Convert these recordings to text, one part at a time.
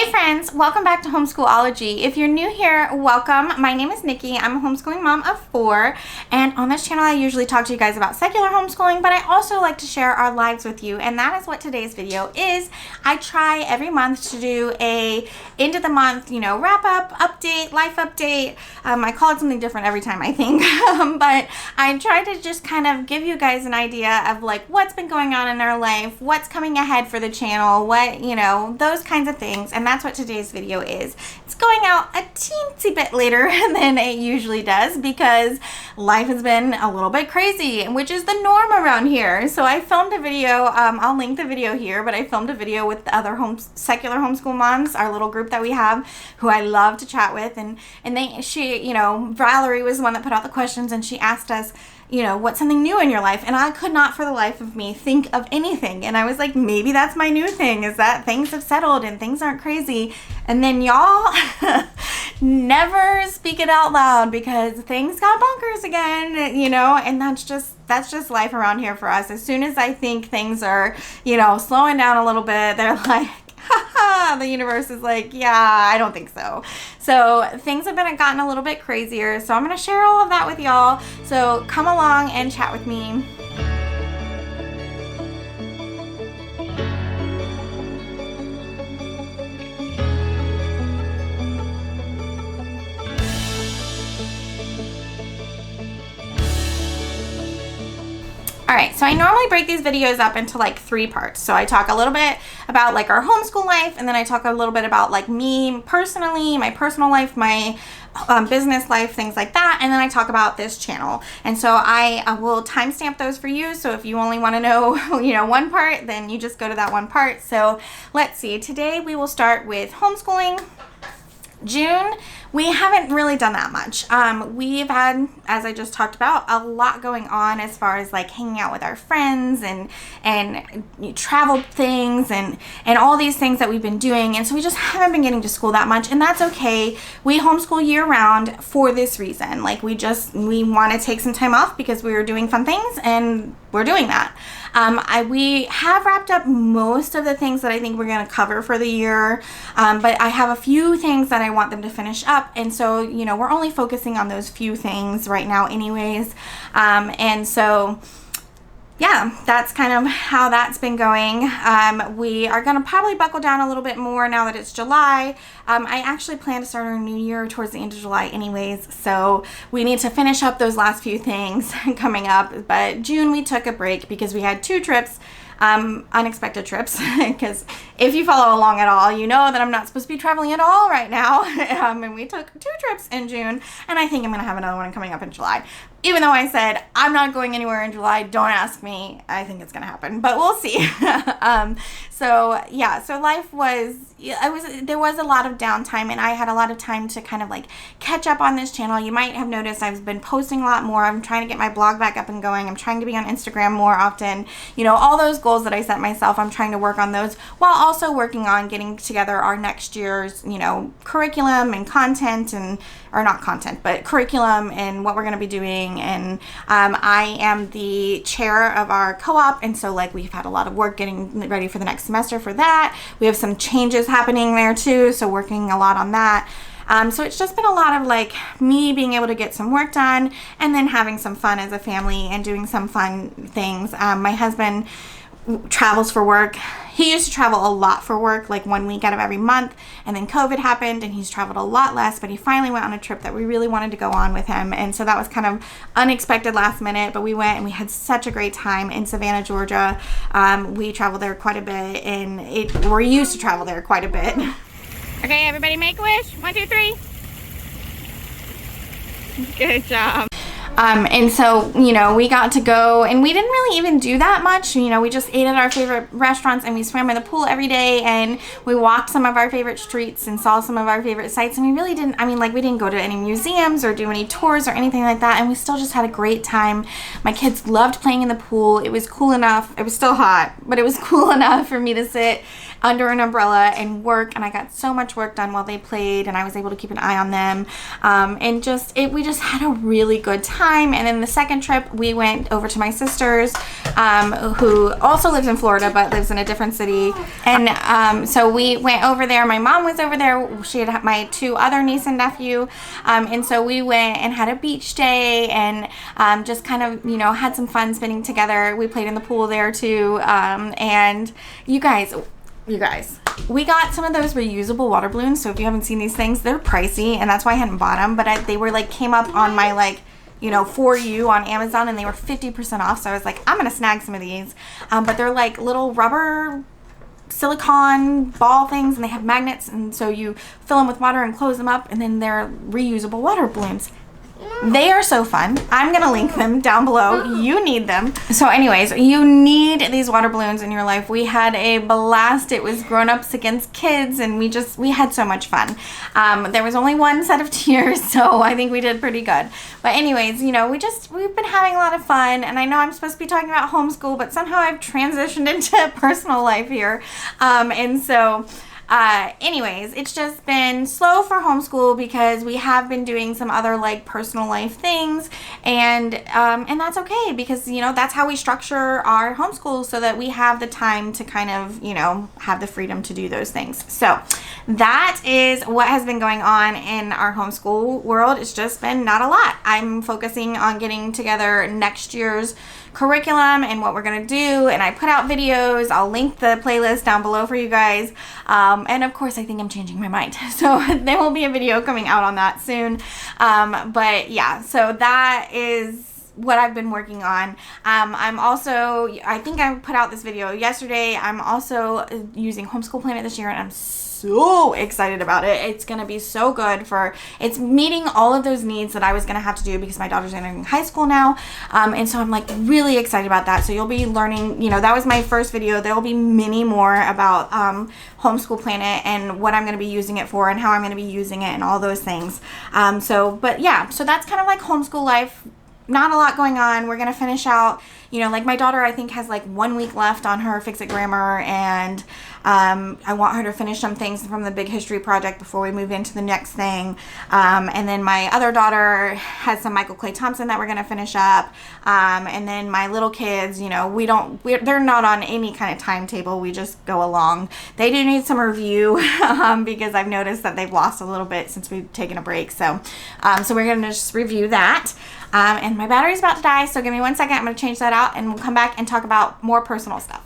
Hey friends, welcome back to Homeschoolology. If you're new here, welcome. My name is Nikki. I'm a homeschooling mom of 4, and on this channel I usually talk to you guys about secular homeschooling, but I also like to share our lives with you, and that is what today's video is. I try every month to do a end of the month, wrap up, update, life update. I call it something different every time, I think, but I try to just kind of give you guys an idea of like what's been going on in our life, what's coming ahead for the channel, what, those kinds of things. And that's what today's video is. It's going out a teensy bit later than it usually does because life has been a little bit crazy, which is the norm around here. So I filmed a video, I'll link the video here, but I filmed a video with the other secular homeschool moms, our little group that we have, who I love to chat with, and Valerie was the one that put out the questions, and she asked us, what's something new in your life? And I could not for the life of me think of anything. And I was like, maybe that's my new thing, is that things have settled and things aren't crazy. And then y'all never speak it out loud because things got bonkers again, and that's just life around here for us. As soon as I think things are, slowing down a little bit, they're like, the universe is like, yeah, I don't think so. So things have gotten a little bit crazier. So I'm going to share all of that with y'all. So come along and chat with me. Alright, so I normally break these videos up into like 3 parts. So I talk a little bit about like our homeschool life, and then I talk a little bit about like me personally, my personal life, my business life, things like that, and then I talk about this channel. And so I will timestamp those for you, so if you only want to know, one part, then you just go to that one part. So let's see, today we will start with homeschooling. June, we haven't really done that much. We've had, as I just talked about, a lot going on as far as like hanging out with our friends and travel things and all these things that we've been doing. And so we just haven't been getting to school that much, and that's okay. We homeschool year round for this reason. Like we want to take some time off because we were doing fun things, and we're doing that. We have wrapped up most of the things that I think we're going to cover for the year, but I have a few things that I want them to finish up, and so we're only focusing on those few things right now anyways, and so yeah, that's kind of how that's been going. We are going to probably buckle down a little bit more now that it's July. I actually plan to start our new year towards the end of July anyways, so we need to finish up those last few things coming up. But June we took a break because we had 2 trips, unexpected trips, because if you follow along at all, you know that I'm not supposed to be traveling at all right now, and we took 2 trips in June, and I think I'm going to have another one coming up in July. Even though I said I'm not going anywhere in July, don't ask me. I think it's going to happen, but we'll see. So yeah, so life there was a lot of downtime, and I had a lot of time to kind of like catch up on this channel. You might have noticed I've been posting a lot more. I'm trying to get my blog back up and going. I'm trying to be on Instagram more often. All those goals that I set myself, I'm trying to work on those while also working on getting together our next year's, curriculum and content, or not content, but curriculum and what we're going to be doing. And I am the chair of our co-op, and so like we've had a lot of work getting ready for the next semester for that. We have some changes happening there too, so working a lot on that. So it's just been a lot of like me being able to get some work done and then having some fun as a family and doing some fun things. My husband travels for work. He used to travel a lot for work, like 1 week out of every month, and then COVID happened and he's traveled a lot less, but he finally went on a trip that we really wanted to go on with him, and so that was kind of unexpected last minute, but we went and we had such a great time in Savannah, Georgia. We traveled there quite a bit, and we're used to travel there quite a bit. Okay, everybody make a wish. 1, 2, 3. Good job. And so, we got to go, and we didn't really even do that much. We just ate at our favorite restaurants, and we swam in the pool every day, and we walked some of our favorite streets and saw some of our favorite sites, and we really didn't, we didn't go to any museums or do any tours or anything like that, and we still just had a great time. My kids loved playing in the pool. It was cool enough. It was still hot, but it was cool enough for me to sit under an umbrella and work, and I got so much work done while they played, and I was able to keep an eye on them, and we just had a really good time. time. And then the second trip, we went over to my sister's, who also lives in Florida, but lives in a different city. And so we went over there. My mom was over there. She had my 2 other niece and nephew. And so we went and had a beach day and just kind of, you know, had some fun spending together. We played in the pool there too. And you guys, we got some of those reusable water balloons. So if you haven't seen these things, they're pricey, and that's why I hadn't bought them. But they were like, came up on my like, you know, for you on Amazon, and they were 50% off. So I was like, I'm gonna snag some of these. But they're like little rubber silicone ball things, and they have magnets, and so you fill them with water and close them up, and then they're reusable water balloons. They are so fun. I'm gonna link them down below. You need them. So anyways, you need these water balloons in your life. We had a blast. It was grown-ups against kids, and we had so much fun. There was only one set of tears, so I think we did pretty good. But anyways, you know, we've been having a lot of fun, and I know I'm supposed to be talking about homeschool, but somehow I've transitioned into personal life here. And so anyways, it's just been slow for homeschool because we have been doing some other like personal life things, and that's okay, because you know, that's how we structure our homeschool, so that we have the time to kind of, you know, have the freedom to do those things. So that is what has been going on in our homeschool world. It's just been not a lot. I'm focusing on getting together next year's curriculum and what we're gonna do, and I put out videos. I'll link the playlist down below for you guys, and of course I think I'm changing my mind, so there will be a video coming out on that soon. But yeah, so that is what I've been working on. I'm also, I think I put out this video yesterday, I'm also using Homeschool Planet this year, and I'm so excited about it. It's gonna be so good it's meeting all of those needs that I was gonna have to do because my daughter's entering high school now, and so I'm like really excited about that. So you'll be learning, you know, that was my first video. There will be many more about Homeschool Planet and what I'm gonna be using it for and how I'm gonna be using it and all those things. But yeah, so that's kind of like homeschool life. Not a lot going on. We're gonna finish out, you know, like my daughter I think has like 1 week left on her Fix It Grammar, and I want her to finish some things from the big history project before we move into the next thing. And then my other daughter has some Michael Clay Thompson that we're gonna finish up. And then my little kids, you know, they're not on any kind of timetable. We just go along. They do need some review because I've noticed that they've lost a little bit since we've taken a break. So we're gonna just review that. And my battery's about to die, so give me 1 second. I'm going to change that out, and we'll come back and talk about more personal stuff.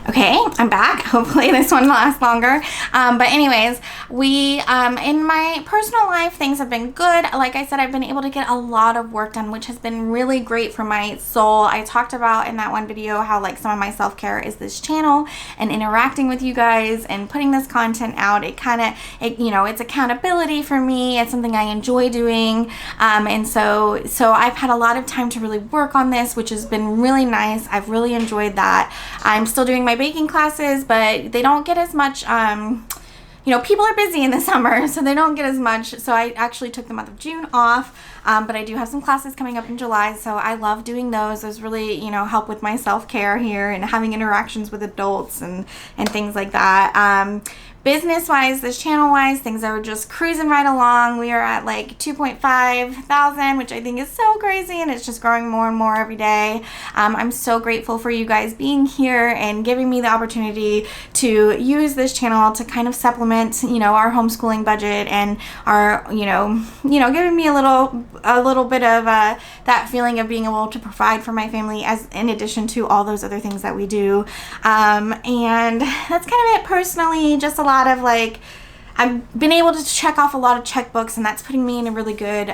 Okay, I'm back. Hopefully this one lasts longer. But anyways, in my personal life, things have been good. Like I said, I've been able to get a lot of work done, which has been really great for my soul. I talked about in that one video how like some of my self-care is this channel and interacting with you guys and putting this content out. You know, it's accountability for me. It's something I enjoy doing. And so I've had a lot of time to really work on this, which has been really nice. I've really enjoyed that. I'm still doing my baking classes, but they don't get as much, you know, people are busy in the summer, so they don't get as much. So I actually took the month of June off, but I do have some classes coming up in July, so I love doing those. Those really, you know, help with my self-care here and having interactions with adults and things like that. Business-wise, this channel-wise, things are just cruising right along. We are at like 2.5 thousand, which I think is so crazy, and it's just growing more and more every day. I'm so grateful for you guys being here and giving me the opportunity to use this channel to kind of supplement, you know, our homeschooling budget and our, you know, giving me a little bit of that feeling of being able to provide for my family, as in addition to all those other things that we do. And that's kind of it personally. Just a lot of like, I've been able to check off a lot of checkbooks, and that's putting me in a really good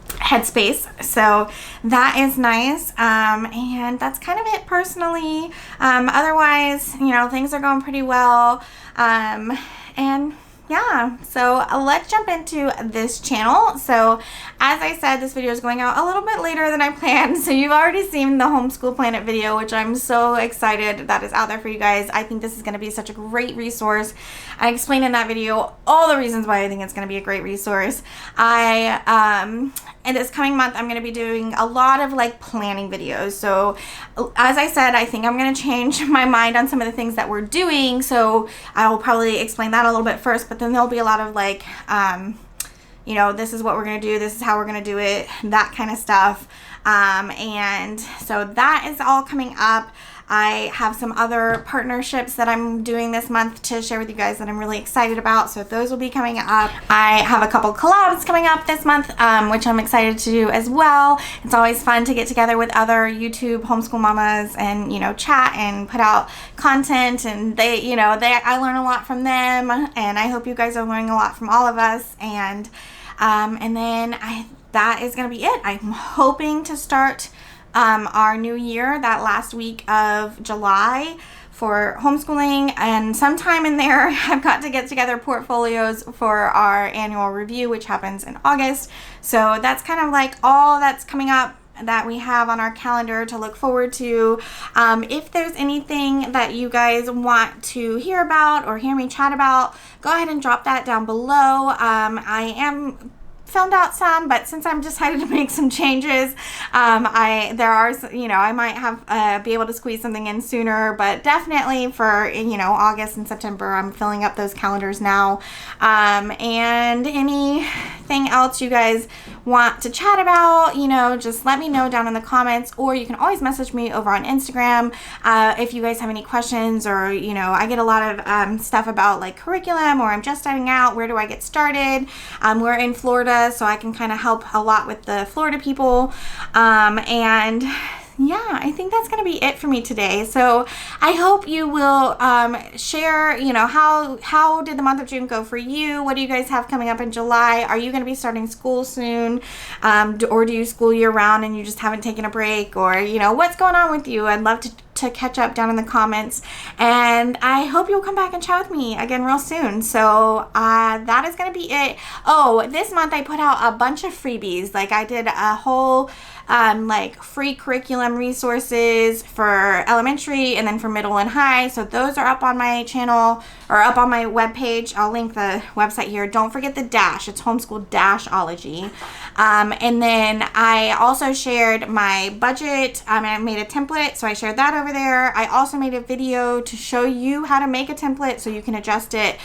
headspace, so that is nice. And that's kind of it personally. Otherwise, you know, things are going pretty well, and yeah, so let's jump into this channel. So as I said, this video is going out a little bit later than I planned, so you've already seen the Homeschool Planet video, which I'm so excited that is out there for you guys. I think this is going to be such a great resource. I explained in that video all the reasons why I think it's going to be a great resource. And this coming month, I'm going to be doing a lot of like planning videos. So as I said, I think I'm going to change my mind on some of the things that we're doing. So I will probably explain that a little bit first, but then there'll be a lot of like, you know, this is what we're going to do, this is how we're going to do it, that kind of stuff. And so that is all coming up. I have some other partnerships that I'm doing this month to share with you guys that I'm really excited about. So those will be coming up. I have a couple collabs coming up this month, which I'm excited to do as well. It's always fun to get together with other YouTube homeschool mamas and, you know, chat and put out content. And they, you know, I learn a lot from them, and I hope you guys are learning a lot from all of us. And then that is going to be it. I'm hoping to start our new year that last week of July for homeschooling, and sometime in there I've got to get together portfolios for our annual review, which happens in August. So that's kind of like all that's coming up that we have on our calendar to look forward to. If there's anything that you guys want to hear about or hear me chat about, go ahead and drop that down below. I am filmed out some, but since I'm decided to make some changes, I might have be able to squeeze something in sooner, but definitely for, you know, August and September, I'm filling up those calendars now. And anything else you guys want to chat about, you know, just let me know down in the comments, or you can always message me over on Instagram if you guys have any questions, or, you know, I get a lot of stuff about like curriculum, or I'm just starting out, where do I get started? We're in Florida, so I can kind of help a lot with the Florida people. And yeah, I think that's going to be it for me today. So I hope you will share, you know, how did the month of June go for you? What do you guys have coming up in July? Are you going to be starting school soon? Or do you school year round and you just haven't taken a break? Or, you know, what's going on with you? I'd love to catch up down in the comments, and I hope you'll come back and chat with me again real soon. So that is going to be it. Oh, this month I put out a bunch of freebies. Like I did a whole like free curriculum resources for elementary and then for middle and high. So those are up on my channel, or up on my webpage. I'll link the website here. Don't forget the dash. It's Homeschool-ology. And then I also shared my budget. I made a template, so I shared that over there. I also made a video to show you how to make a template so you can adjust it.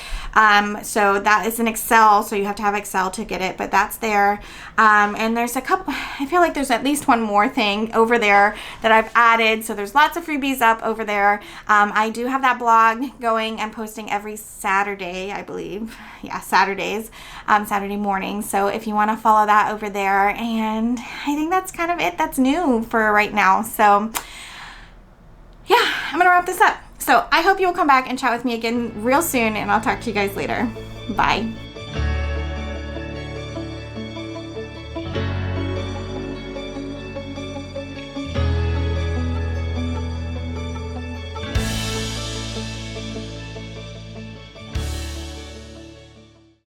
So that is in Excel, so you have to have Excel to get it, but that's there. And there's a couple, I feel like there's at least one more thing over there that I've added. So there's lots of freebies up over there. I do have that blog going and posting every Saturday, I believe. Yeah, Saturdays, Saturday morning. So if you want to follow that over there, and I think that's kind of it. That's new for right now. So yeah, I'm gonna wrap this up. So I hope you'll come back and chat with me again real soon, and I'll talk to you guys later. Bye.